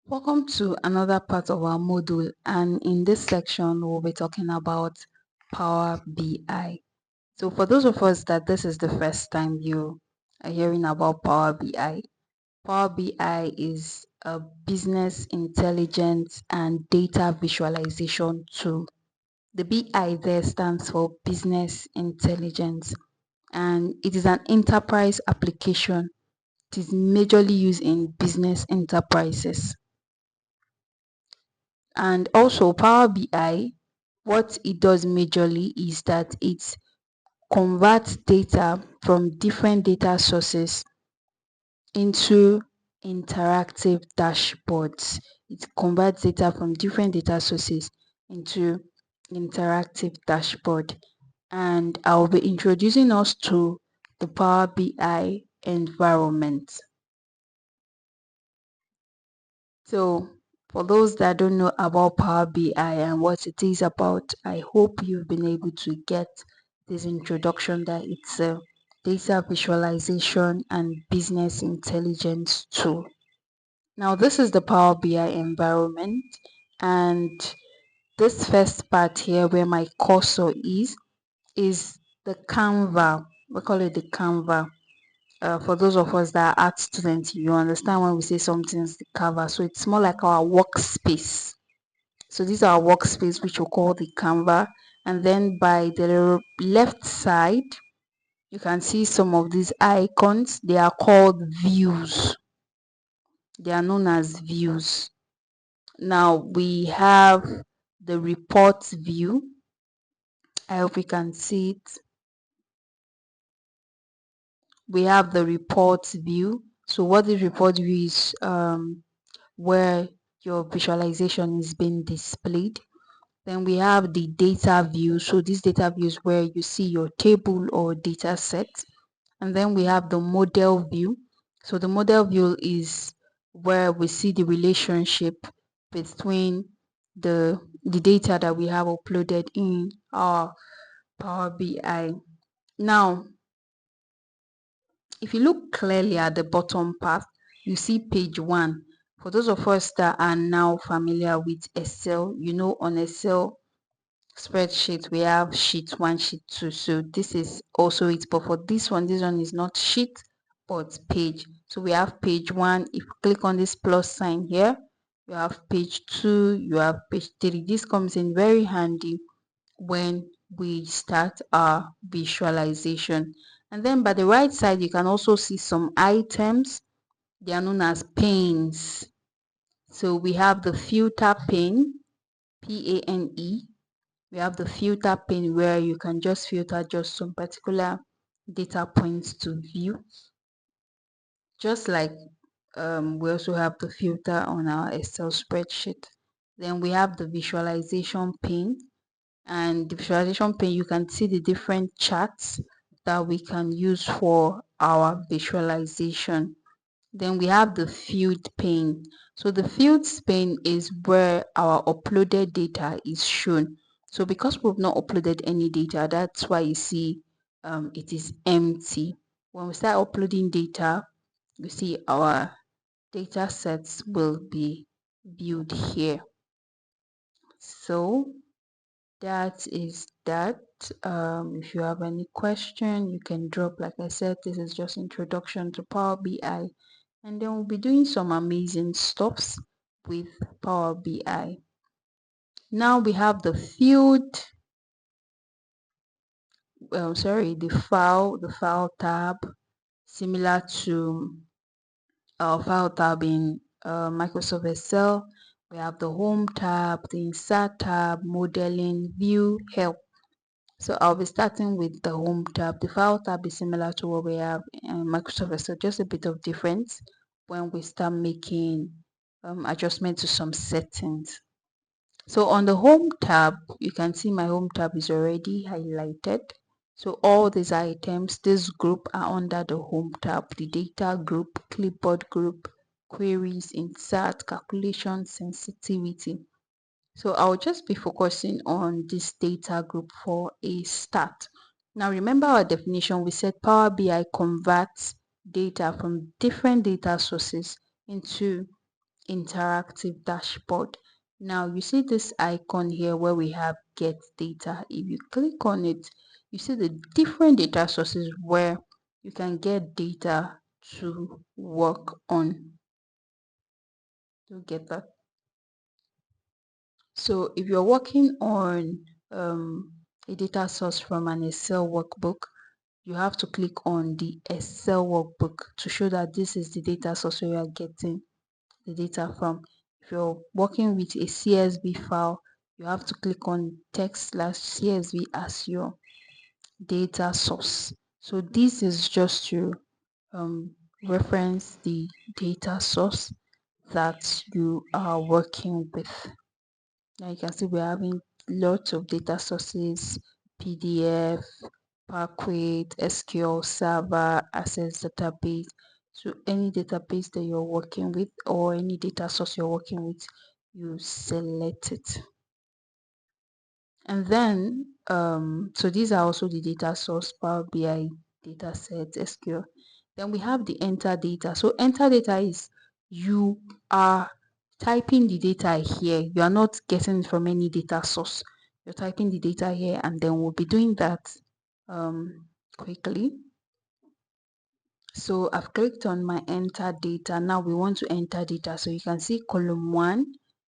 Welcome to another part of our module, and in this section we'll be talking about Power BI. So for those of us that this is the first time you are hearing about Power BI, Power BI is a business intelligence and data visualization tool. The BI there stands for business intelligence, and it is an enterprise application. It is majorly used in business enterprises. And also Power BI, what it does majorly is that it converts data from different data sources into interactive dashboards. It converts data from different data sources into interactive dashboard. And I'll be introducing us to the Power BI environment. So, for those that don't know about Power BI and what it is about, I hope you've been able to get this introduction that it's a data visualization and business intelligence tool. Now, this is the Power BI environment, and this first part here where my cursor is the Canva. We call it the Canva. For those of us that are art students, you understand when we say something's the cover. So it's more like our workspace. So these are our workspace, which we call the Canva. And then by the left side, you can see some of these icons. They are called views. They are known as views. Now we have the reports view. I hope you can see it. We have the reports view. So what the report view is, where your visualization is being displayed. Then we have the data view. So this data view is where you see your table or data set. And then we have the model view. So the model view is where we see the relationship between the data that we have uploaded in our Power BI. Now, if you look clearly at the bottom part, you see page 1. For those of us that are now familiar with Excel, you know on Excel spreadsheet we have sheet 1, sheet 2. So this is also it, but for this one is not sheet but page. So we have page 1. If you click on this plus sign here, you have page 2, you have page 3. This comes in very handy when we start our visualization. And then by the right side, you can also see some items. They are known as panes. So we have the filter pane, P-A-N-E. We have the filter pane where you can just filter just some particular data points to view. Just like we also have the filter on our Excel spreadsheet. Then we have the visualization pane. And the visualization pane, you can see the different charts that we can use for our visualization. Then we have the field pane. So the fields pane is where our uploaded data is shown. So because we've not uploaded any data, that's why you see it is empty. When we start uploading data, you see our data sets will be viewed here. So that is that. If you have any question, you can drop. Like I said, this is just introduction to Power BI, and then we'll be doing some amazing stuffs with Power BI. Now we have the field, the file tab, similar to our file tab in Microsoft Excel. We have the home tab, the insert tab, modeling, view, help. So I'll be starting with the home tab. The file tab is similar to what we have in Microsoft Excel, just a bit of difference when we start making adjustment to some settings. So on the home tab, you can see my home tab is already highlighted. So all these items, this group are under the home tab: the data group, clipboard group, queries, insert, calculation, sensitivity. So I'll just be focusing on this data group for a start. Now remember our definition, we said Power BI converts data from different data sources into interactive dashboard. Now you see this icon here where we have get data. If you click on it, you see the different data sources where you can get data to work on. You get that? So if you're working on a data source from an Excel workbook, you have to click on the Excel workbook to show that this is the data source where you are getting the data from. If you're working with a CSV file, you have to click on text/CSV as your data source. So this is just to um, reference the data source that you are working with. Now you can see we're having lots of data sources: PDF, Parquet, SQL Server, Access Database. So any database that you're working with or any data source you're working with, you select it. And then, so these are also the data source: Power BI, data set, SQL. Then we have the enter data. So enter data is you are typing the data here. You are not getting it from any data source. You're typing the data here, and then we'll be doing that quickly. So I've clicked on my enter data. Now we want to enter data. So you can see column 1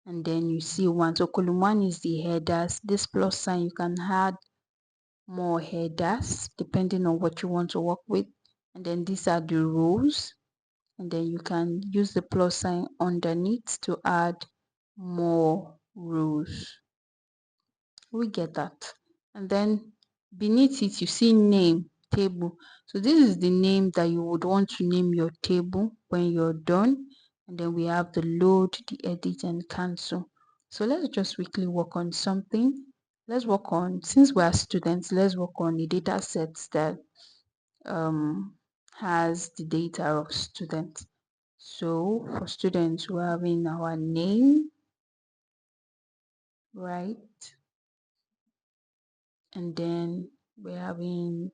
and then you see 1. So column 1 is the headers. This plus sign, you can add more headers depending on what you want to work with. And then these are the rows. And then you can use the plus sign underneath to add more rows. We get that. And then beneath it, you see name table. So this is the name that you would want to name your table when you're done. And then we have the load, the edit, and cancel. So let's just quickly work on something. Let's work on, since we are students, let's work on the data sets that has the data of students. So for students, we're having our name, right? And then we're having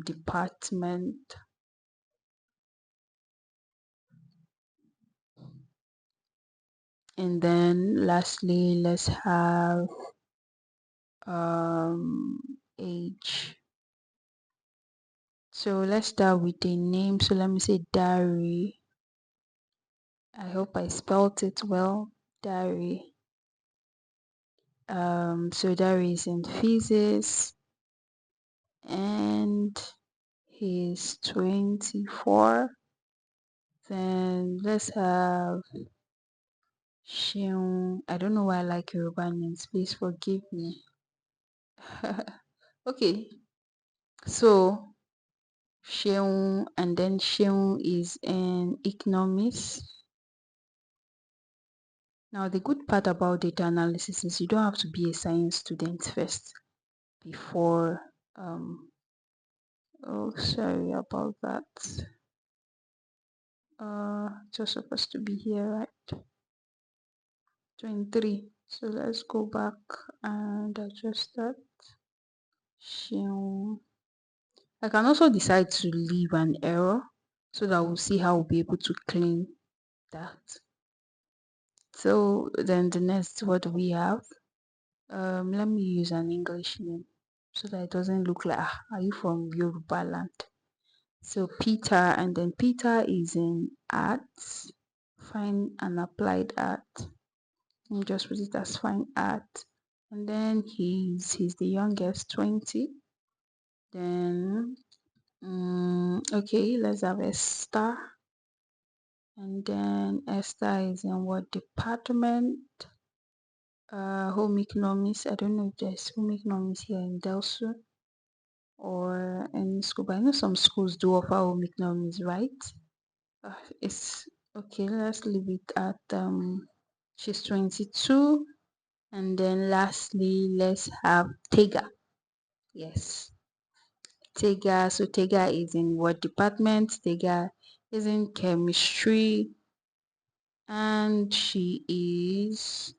department, and then lastly let's have age. So let's start with a name. So let me say Diary. I hope I spelled it well. Diary. So Diary is in physics and he's 24. Then let's have Sheung. I don't know why I like Yoruba names. Please forgive me. Okay, so Sheung, and then Sheung is in economics. Now, the good part about data analysis is you don't have to be a science student first before. Oh, sorry about that. Just supposed to be here, right? 23. So let's go back and adjust that. Sheung. I can also decide to leave an error so that we'll see how we'll be able to clean that. So then the next, what do we have? Let me use an English name so that it doesn't look like, are you from Yoruba land? So Peter, and then Peter is in arts, fine and applied art. Let me just put it as fine art. And then he's the youngest, 20. Then okay, let's have Esther. And then Esther is in what department? Home economics. I don't know if there's home economics here in Delsu or any school, but I know some schools do offer home economics, right? It's okay. Let's leave it at she's 22. And then lastly, let's have Tega. Yes, Tega. So Tega is in what department? Tega is in chemistry, and she is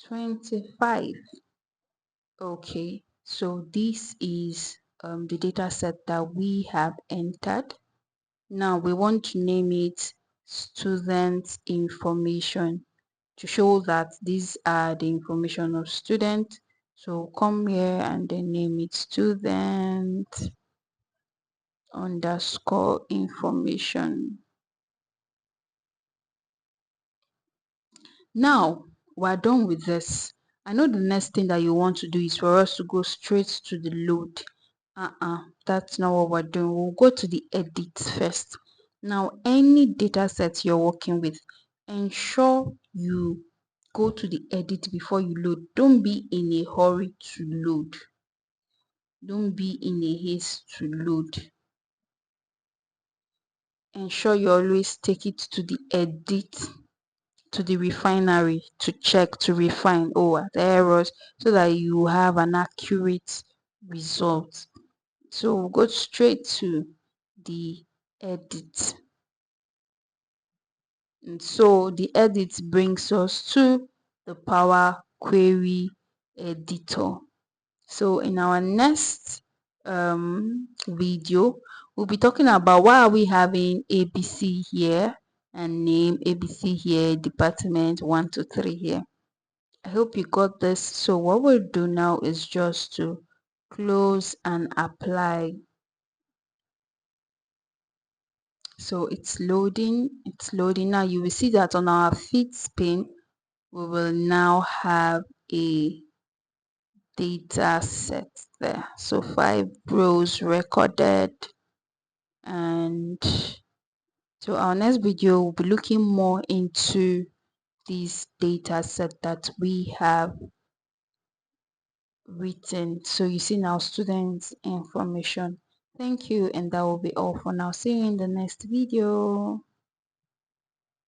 25. Okay, so this is the data set that we have entered. Now we want to name it student information to show that these are the information of student. So come here and then name it student underscore information. Now we're done with this. I know the next thing that you want to do is for us to go straight to the load. That's not what we're doing. We'll go to the edit first. Now, any data set you're working with, ensure you go to the edit before you load. Don't be in a hurry to load. Don't be in a haste to load. Ensure you always take it to the edit, to the refinery to check, to refine, oh, the errors, so that you have an accurate result. So we'll go straight to the edit. And so the edit brings us to the Power Query editor. So in our next video, we'll be talking about why are we having ABC here and name, ABC here, department 1 to 3 here. I hope you got this. So what we'll do now is just to close and apply. So it's loading now. You will see that on our feeds pane we will now have a data set there. So 5 rows recorded, and so our next video will be looking more into this data set that we have written. So you see now students information. Thank you, and that will be all for now. See you in the next video.